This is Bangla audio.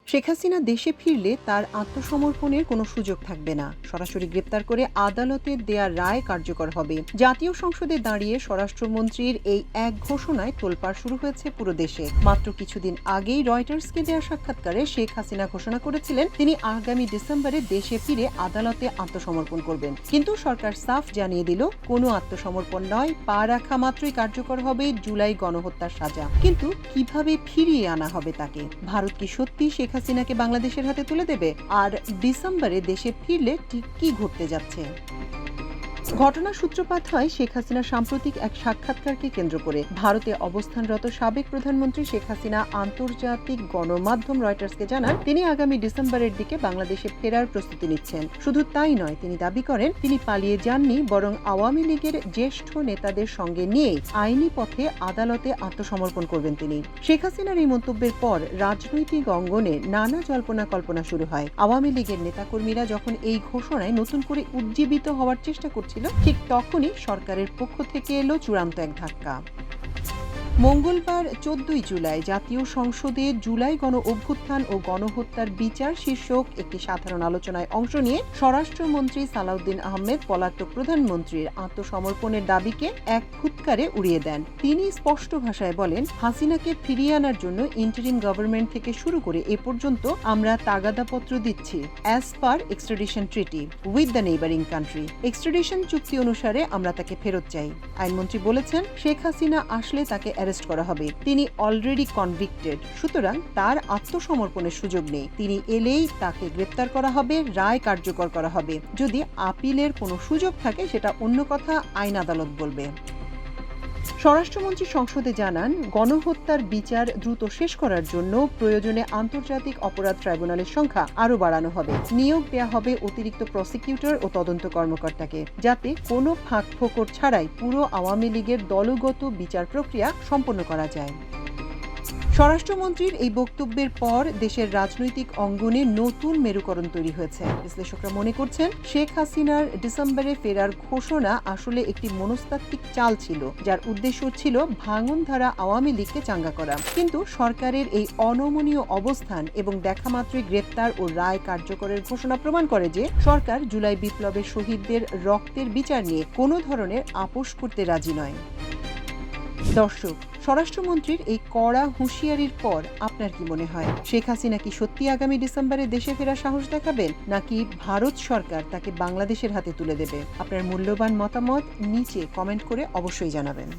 শেখ হাসিনা দেশে ফিরলে তার আত্মসমর্পণের কোনো সুযোগ থাকবে না। সরাসরি গ্রেপ্তার করে আদালতে দেয়া রায় কার্যকর হবে। জাতীয় সংসদে দাঁড়িয়ে স্বরাষ্ট্রমন্ত্রীর এই এক ঘোষণায় তোলপাড় শুরু হয়েছে পুরো দেশে। মাত্র কিছুদিন আগেই রয়টার্সকে দেয়া সাক্ষাৎকারে শেখ হাসিনা ঘোষণা করেছিলেন তিনি আগামী ডিসেম্বরে দেশে ফিরে আদালতে আত্মসমর্পণ করবেন। কিন্তু সরকার সাফ জানিয়ে দিল, কোনো আত্মসমর্পণ নয়, পা রাখা মাত্রই কার্যকর হবে জুলাই গণহত্যার সাজা। কিন্তু কিভাবে ফিরিয়ে আনা হবে তাকে? ভারত কি সত্যি শেখ হাসিনাকে বাংলাদেশের হাতে তুলে দেবে? আর ডিসেম্বরে দেশে ফিরলে ঠিক কি ঘটতে যাচ্ছে? ঘটনার সূত্রপাত হয় শেখ হাসিনার সাম্প্রতিক এক সাক্ষাৎকারকে কেন্দ্র করে। ভারতে অবস্থানরত সাবেক প্রধানমন্ত্রী শেখ হাসিনা আন্তর্জাতিক গণমাধ্যম রয়টার্সকে জানান তিনি আগামী ডিসেম্বরের দিকে বাংলাদেশে ফেরার প্রস্তুতি নিচ্ছেন। শুধু তাই নয়, তিনি দাবি করেন তিনি পালিয়ে যাননি, বরং আওয়ামী লীগের জ্যেষ্ঠ নেতাদের সঙ্গে নিয়ে আইনি পথে আদালতে আত্মসমর্পণ করবেন তিনি। শেখ হাসিনার এই মন্তব্যের পর রাজনৈতিক অঙ্গনে নানা জল্পনা কল্পনা শুরু হয়। আওয়ামী লীগের নেতাকর্মীরা যখন এই ঘোষণায় নতুন করে উজ্জীবিত হওয়ার চেষ্টা করছিল, ঠিক তখনই সরকারের পক্ষ থেকে এলো চূড়ান্ত এক ধাক্কা। মঙ্গলবার 14 জুলাই জাতীয় সংসদে জুলাই গণ অভ্যুত্থান ও গণহত্যার বিচার শীর্ষক একটি সাধারণ আলোচনায় অংশ নিয়ে স্বরাষ্ট্রমন্ত্রী সালাউদ্দিন আহমেদ পলাতক প্রধানমন্ত্রীর আত্মসমর্পণের দাবিকে এক ফুৎকারে উড়িয়ে দেন। তিনি স্পষ্ট ভাষায় বলেন, হাসিনাকে ফিরিয়ে আনার জন্য ইন্টারিম গভর্নমেন্ট থেকে শুরু করে এ পর্যন্ত আমরা তাগাদাপত্র দিচ্ছি as per extradition treaty with the neighbouring country. Extradition চুক্তি অনুসারে আমরা তাকে ফেরত চাই। আইনমন্ত্রী বলেছেন, শেখ হাসিনা আসলে তাকে অ্যারেস্ট করা হবে। তিনি অলরেডি কনভিক্টেড, সুতরাং তার আত্মসমর্পণের সুযোগ নেই। তিনি এলেই তাকে গ্রেপ্তার করা হবে, রায় কার্যকর করা হবে। যদি আপিলের কোনো সুযোগ থাকে সেটা অন্য কথা, আইন আদালত বলবে। স্বরাষ্ট্রমন্ত্রী সংসদে জানান, গণহত্যার বিচার দ্রুত শেষ করার জন্য প্রয়োজনে আন্তর্জাতিক অপরাধ ট্রাইব্যুনালের সংখ্যা আরও বাড়ানো হবে। নিয়োগ দেয়া হবে অতিরিক্ত প্রসিকিউটর ও তদন্ত কর্মকর্তাকে, যাতে কোনো ফাঁকফোকর ছাড়াই পুরো আওয়ামী লীগের দলগত বিচার প্রক্রিয়া সম্পন্ন করা যায়। স্বরাষ্ট্রমন্ত্রীর এই বক্তব্যের পর দেশের রাজনৈতিক অঙ্গনে নতুন মেরুকরণ তৈরি হয়েছে। বিশ্লেষকরা মনে করছেন, শেখ হাসিনার ডিসেম্বরে ফেরার ঘোষণা আসলে একটি মনস্তাত্ত্বিক চাল ছিল, যার উদ্দেশ্য ছিল ভাঙনধারা আওয়ামী লীগকে চাঙ্গা করা। কিন্তু সরকারের এই অনমনীয় অবস্থান এবং দেখামাত্রই গ্রেপ্তার ও রায় কার্যকরের ঘোষণা প্রমাণ করে যে সরকার জুলাই বিপ্লবের শহীদদের রক্তের বিচার নিয়ে কোনো ধরনের আপোষ করতে রাজি নয়। দর্শক, স্বরাষ্ট্রমন্ত্রীর এই কড়া হুঁশিয়ারির পর আপনার কি মনে হয়? শেখ হাসিনা কি সত্যি আগামী ডিসেম্বরে দেশে ফেরার সাহস দেখাবেন, নাকি ভারত সরকার তাকে বাংলাদেশের হাতে তুলে দেবে? আপনার মূল্যবান মতামত নিচে কমেন্ট করে অবশ্যই জানাবেন।